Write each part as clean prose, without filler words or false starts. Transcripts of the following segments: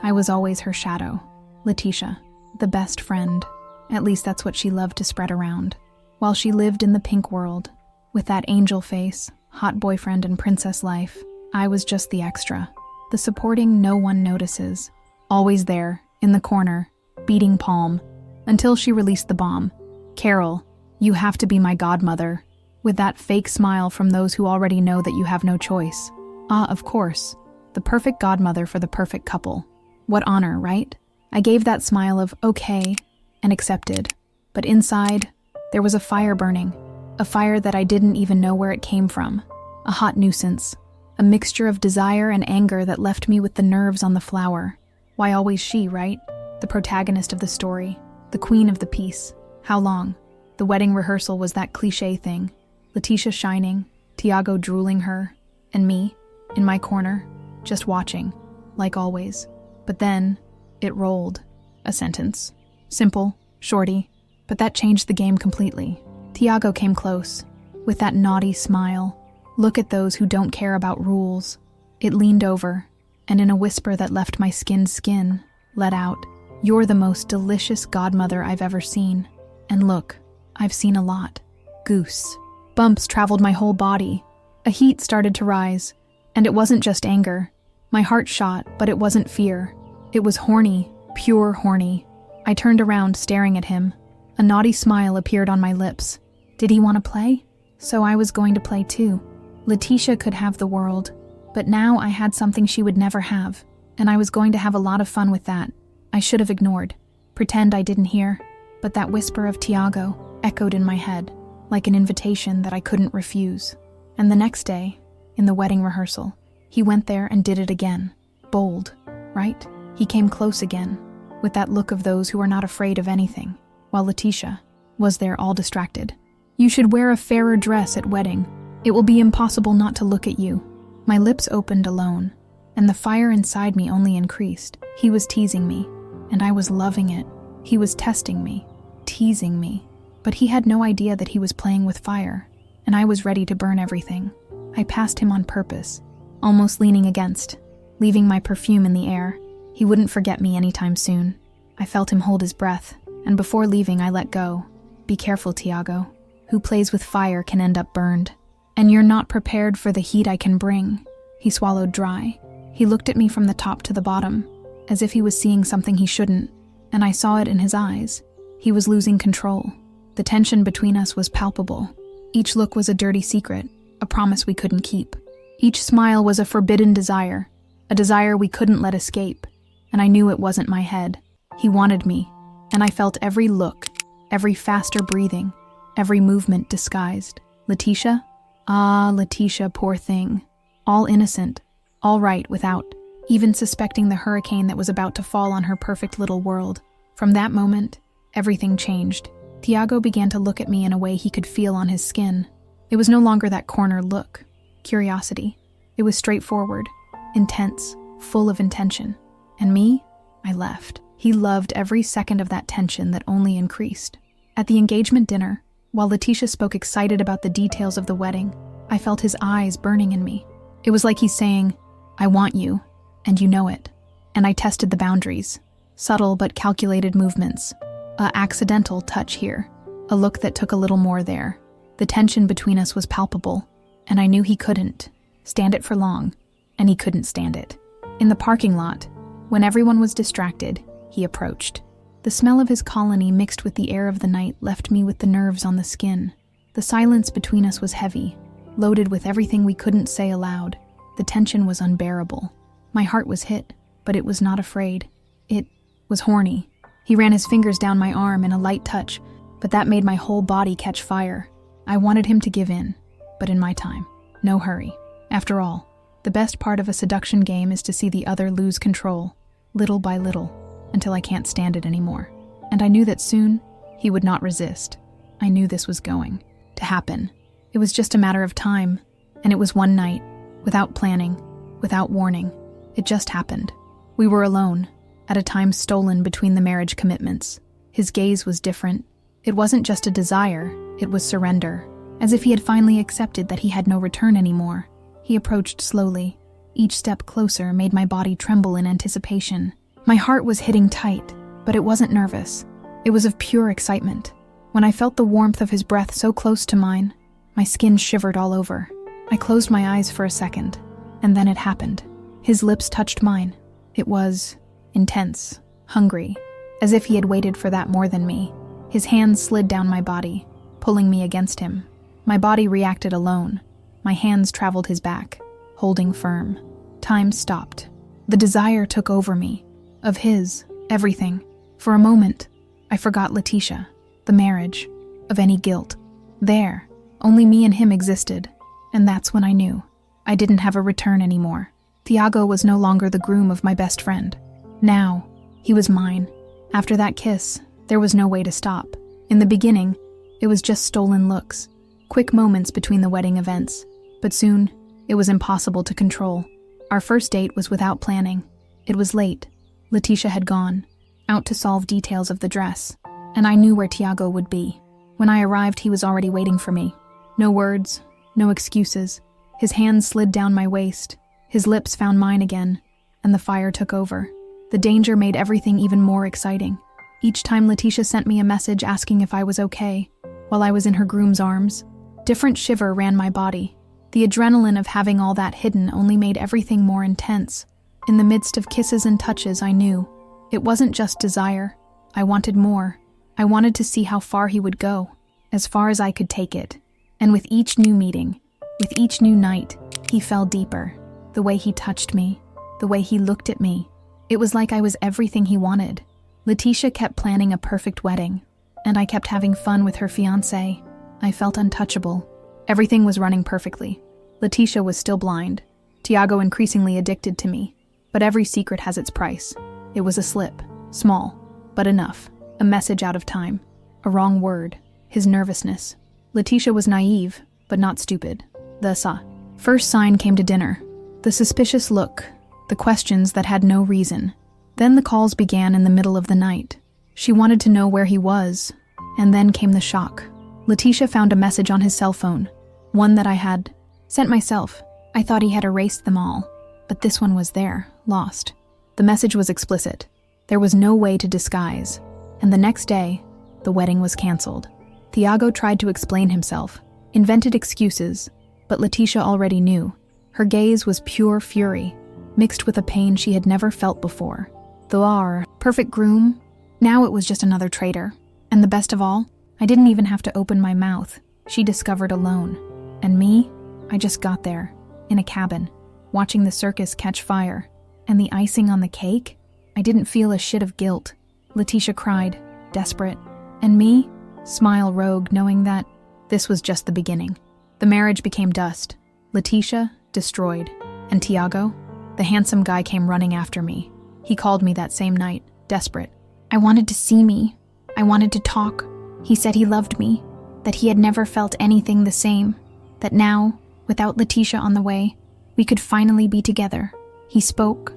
I was always her shadow. Letitia, the best friend. At least that's what she loved to spread around. While she lived in the pink world, with that angel face, hot boyfriend and princess life, I was just the extra. The supporting no one notices. Always there, in the corner, beating palm, until she released the bomb. Carol, you have to be my godmother. With that fake smile from those who already know that you have no choice. Ah, of course. The perfect godmother for the perfect couple. What honor, right? I gave that smile of okay and accepted. But inside, there was a fire burning. A fire that I didn't even know where it came from. A hot nuisance. A mixture of desire and anger that left me with the nerves on the flower. Why always she, right? The protagonist of the story. The queen of the piece. How long? The wedding rehearsal was that cliché thing. Letitia shining, Thiago drooling her, and me, in my corner, just watching, like always. But then, it rolled. A sentence. Simple, shorty, but that changed the game completely. Thiago came close, with that naughty smile. Look at those who don't care about rules. It leaned over, and in a whisper that left my skin, let out, "You're the most delicious godmother I've ever seen." And look, I've seen a lot. Goose. Bumps traveled my whole body. A heat started to rise, and it wasn't just anger. My heart shot, but it wasn't fear. It was horny, pure horny. I turned around, staring at him. A naughty smile appeared on my lips. Did he want to play? So I was going to play too. Letitia could have the world, but now I had something she would never have, and I was going to have a lot of fun with that. I should have ignored, pretend I didn't hear, but that whisper of Thiago echoed in my head, like an invitation that I couldn't refuse. And the next day, in the wedding rehearsal, he went there and did it again. Bold, right? He came close again, with that look of those who are not afraid of anything, while Letitia was there all distracted. You should wear a fairer dress at wedding. It will be impossible not to look at you. My lips opened alone, and the fire inside me only increased. He was teasing me, and I was loving it. He was testing me, teasing me. But he had no idea that he was playing with fire, and I was ready to burn everything. I passed him on purpose, almost leaning against, leaving my perfume in the air. He wouldn't forget me anytime soon. I felt him hold his breath, and before leaving I let go. Be careful, Thiago. Who plays with fire can end up burned. And you're not prepared for the heat I can bring. He swallowed dry. He looked at me from the top to the bottom, as if he was seeing something he shouldn't, and I saw it in his eyes. He was losing control. The tension between us was palpable. Each look was a dirty secret, a promise we couldn't keep. Each smile was a forbidden desire, a desire we couldn't let escape, and I knew it wasn't my head. He wanted me, and I felt every look, every faster breathing, every movement disguised. Letitia? Ah, Letitia, poor thing. All innocent, all right without even suspecting the hurricane that was about to fall on her perfect little world. From that moment, everything changed. Thiago began to look at me in a way he could feel on his skin. It was no longer that corner look, curiosity. It was straightforward, intense, full of intention. And me? I left. He loved every second of that tension that only increased. At the engagement dinner, while Letitia spoke excited about the details of the wedding, I felt his eyes burning in me. It was like he's saying, I want you, and you know it. And I tested the boundaries. Subtle but calculated movements. A accidental touch here. A look that took a little more there. The tension between us was palpable, and I knew he couldn't stand it for long, and he couldn't stand it. In the parking lot, when everyone was distracted, he approached. The smell of his colony mixed with the air of the night left me with the nerves on the skin. The silence between us was heavy, loaded with everything we couldn't say aloud. The tension was unbearable. My heart was hit, but it was not afraid. It was horny. He ran his fingers down my arm in a light touch, but that made my whole body catch fire. I wanted him to give in, but in my time. No hurry. After all, the best part of a seduction game is to see the other lose control, little by little, until I can't stand it anymore. And I knew that soon, he would not resist. I knew this was going to happen. It was just a matter of time, and it was one night, without planning, without warning. It just happened. We were alone, at a time stolen between the marriage commitments. His gaze was different. It wasn't just a desire, it was surrender, as if he had finally accepted that he had no return anymore. He approached slowly. Each step closer made my body tremble in anticipation. My heart was hitting tight, but it wasn't nervous. It was of pure excitement. When I felt the warmth of his breath so close to mine, my skin shivered all over. I closed my eyes for a second, and then it happened. His lips touched mine. It was intense, hungry, as if he had waited for that more than me. His hands slid down my body, pulling me against him. My body reacted alone. My hands traveled his back, holding firm. Time stopped. The desire took over me. Of his, everything. For a moment, I forgot Letitia, the marriage, of any guilt. There, only me and him existed, and that's when I knew. I didn't have a return anymore. Thiago was no longer the groom of my best friend. Now, he was mine. After that kiss, there was no way to stop. In the beginning, it was just stolen looks, quick moments between the wedding events. But soon, it was impossible to control. Our first date was without planning. It was late. Letitia had gone, out to solve details of the dress, and I knew where Thiago would be. When I arrived, he was already waiting for me. No words, no excuses. His hands slid down my waist. His lips found mine again, and the fire took over. The danger made everything even more exciting. Each time Letitia sent me a message asking if I was okay, while I was in her groom's arms, different shiver ran my body. The adrenaline of having all that hidden only made everything more intense. In the midst of kisses and touches, I knew. It wasn't just desire. I wanted more. I wanted to see how far he would go, as far as I could take it. And with each new meeting, with each new night, he fell deeper. The way he touched me, the way he looked at me. It was like I was everything he wanted. Letitia kept planning a perfect wedding, and I kept having fun with her fiancé. I felt untouchable. Everything was running perfectly. Letitia was still blind. Thiago increasingly addicted to me. But every secret has its price. It was a slip, small, but enough. A message out of time. A wrong word. His nervousness. Letitia was naive, but not stupid. The first sign came to dinner. The suspicious look. The questions that had no reason. Then the calls began in the middle of the night. She wanted to know where he was. And then came the shock. Letitia found a message on his cell phone. One that I had sent myself. I thought he had erased them all. But this one was there, lost. The message was explicit. There was no way to disguise. And the next day, the wedding was canceled. Thiago tried to explain himself, invented excuses, but Letitia already knew. Her gaze was pure fury, mixed with a pain she had never felt before. The perfect groom, now it was just another traitor. And the best of all, I didn't even have to open my mouth. She discovered alone. And me, I just got there, in a cabin, watching the circus catch fire. And the icing on the cake? I didn't feel a shit of guilt. Letitia cried, desperate. And me, smile rogue, knowing that this was just the beginning. The marriage became dust. Letitia, destroyed. And Thiago, the handsome guy, came running after me. He called me that same night, desperate. I wanted to see me. I wanted to talk. He said he loved me, that he had never felt anything the same, that now, without Letitia on the way, we could finally be together. He spoke,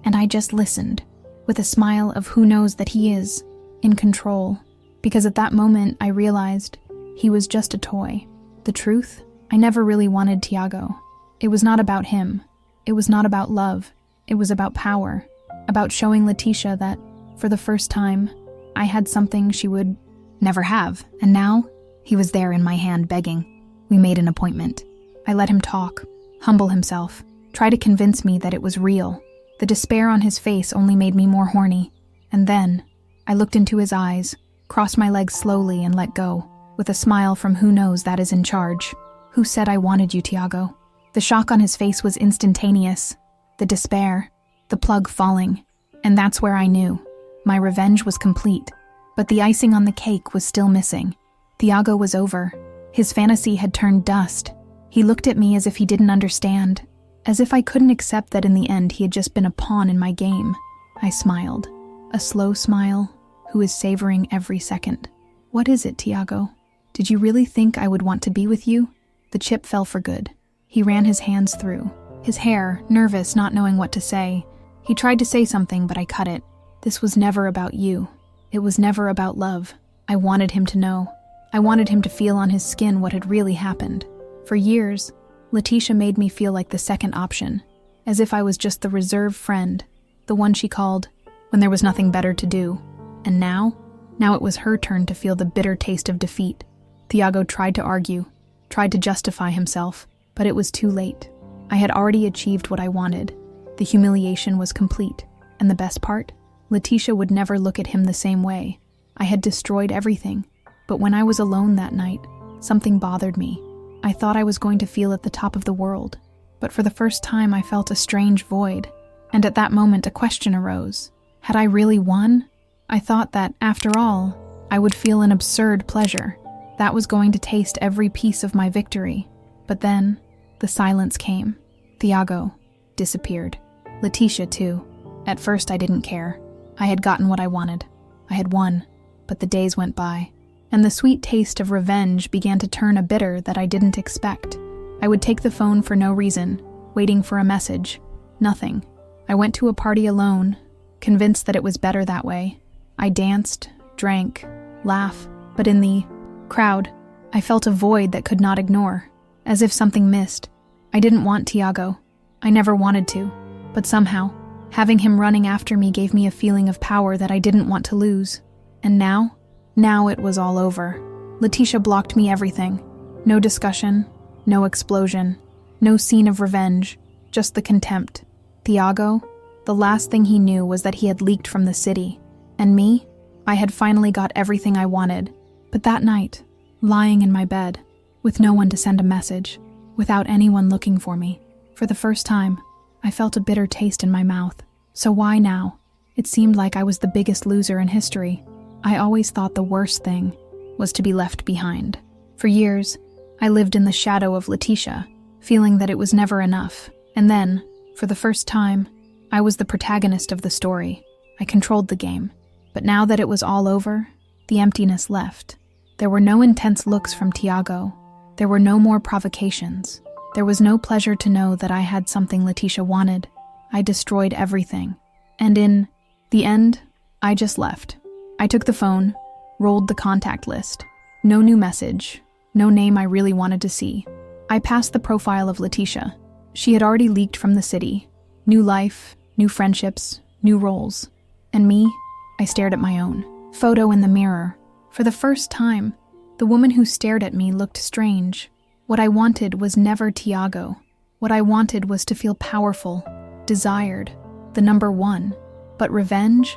and I just listened, with a smile of who knows that he is in control, because at that moment I realized he was just a toy. The truth, I never really wanted Thiago. It was not about him. It was not about love. It was about power, about showing Letitia that, for the first time, I had something she would never have. And now, he was there in my hand begging. We made an appointment. I let him talk, humble himself, try to convince me that it was real. The despair on his face only made me more horny. And then, I looked into his eyes, crossed my legs slowly and let go, with a smile from who knows that is in charge. Who said I wanted you, Thiago? The shock on his face was instantaneous. The despair, the plug falling. And that's where I knew. My revenge was complete. But the icing on the cake was still missing. Thiago was over. His fantasy had turned dust. He looked at me as if he didn't understand, as if I couldn't accept that in the end he had just been a pawn in my game. I smiled, a slow smile, who is savoring every second. What is it, Thiago? Did you really think I would want to be with you? The chip fell for good. He ran his hands through his hair, nervous, not knowing what to say. He tried to say something, but I cut it. This was never about you. It was never about love. I wanted him to know. I wanted him to feel on his skin what had really happened. For years, Letitia made me feel like the second option, as if I was just the reserve friend, the one she called when there was nothing better to do. And now it was her turn to feel the bitter taste of defeat. Thiago tried to argue, tried to justify himself, but it was too late. I had already achieved what I wanted. The humiliation was complete. And the best part? Letitia would never look at him the same way. I had destroyed everything. But when I was alone that night, something bothered me. I thought I was going to feel at the top of the world. But for the first time, I felt a strange void. And at that moment, a question arose. Had I really won? I thought that, after all, I would feel an absurd pleasure. That was going to taste every piece of my victory. But then, the silence came. Thiago disappeared. Letitia, too. At first, I didn't care. I had gotten what I wanted. I had won. But the days went by, and the sweet taste of revenge began to turn a bitter that I didn't expect. I would take the phone for no reason, waiting for a message. Nothing. I went to a party alone, convinced that it was better that way. I danced, drank, laughed, but in the crowd, I felt a void that could not ignore, as if something missed. I didn't want Thiago. I never wanted to, but somehow, having him running after me gave me a feeling of power that I didn't want to lose. And now it was all over. Letitia blocked me everything. No discussion, no explosion, no scene of revenge, just the contempt. Thiago, the last thing he knew was that he had leaked from the city. And me, I had finally got everything I wanted. But that night, lying in my bed, with no one to send a message, without anyone looking for me, for the first time, I felt a bitter taste in my mouth. So why now? It seemed like I was the biggest loser in history. I always thought the worst thing was to be left behind. For years, I lived in the shadow of Letitia, feeling that it was never enough. And then, for the first time, I was the protagonist of the story. I controlled the game. But now that it was all over, the emptiness left. There were no intense looks from Thiago. There were no more provocations. There was no pleasure to know that I had something Letitia wanted. I destroyed everything. And in the end, I just left. I took the phone, rolled the contact list. No new message, no name I really wanted to see. I passed the profile of Letitia. She had already leaked from the city. New life, new friendships, new roles. And me, I stared at my own photo in the mirror. For the first time, the woman who stared at me looked strange. What I wanted was never Thiago. What I wanted was to feel powerful, desired, the number one. But revenge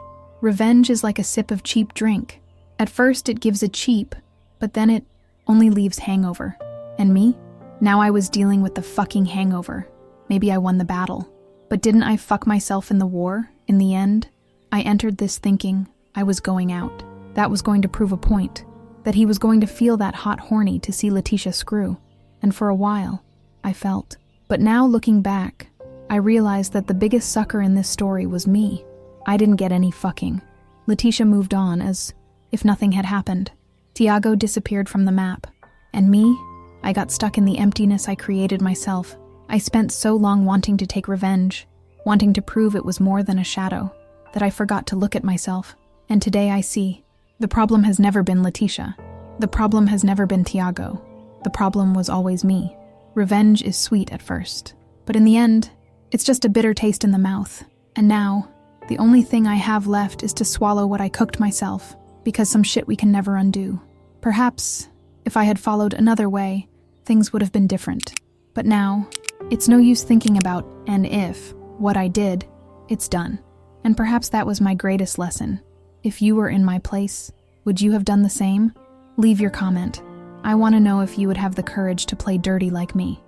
is like a sip of cheap drink. At first it gives a cheap, but then it only leaves hangover. And me? Now I was dealing with the fucking hangover. Maybe I won the battle. But didn't I fuck myself in the war, in the end? I entered this thinking I was going out. That was going to prove a point. That he was going to feel that hot horny to see Letitia screw. And for a while, I felt. But now looking back, I realized that the biggest sucker in this story was me. I didn't get any fucking. Letitia moved on as if nothing had happened. Thiago disappeared from the map. And me? I got stuck in the emptiness I created myself. I spent so long wanting to take revenge, wanting to prove it was more than a shadow, that I forgot to look at myself. And today I see. The problem has never been Letitia. The problem has never been Thiago. The problem was always me. Revenge is sweet at first, but in the end, it's just a bitter taste in the mouth. And now, the only thing I have left is to swallow what I cooked myself, because some shit we can never undo. Perhaps, if I had followed another way, things would have been different. But now, it's no use thinking about and if, what I did, it's done. And perhaps that was my greatest lesson. If you were in my place, would you have done the same? Leave your comment. I want to know if you would have the courage to play dirty like me.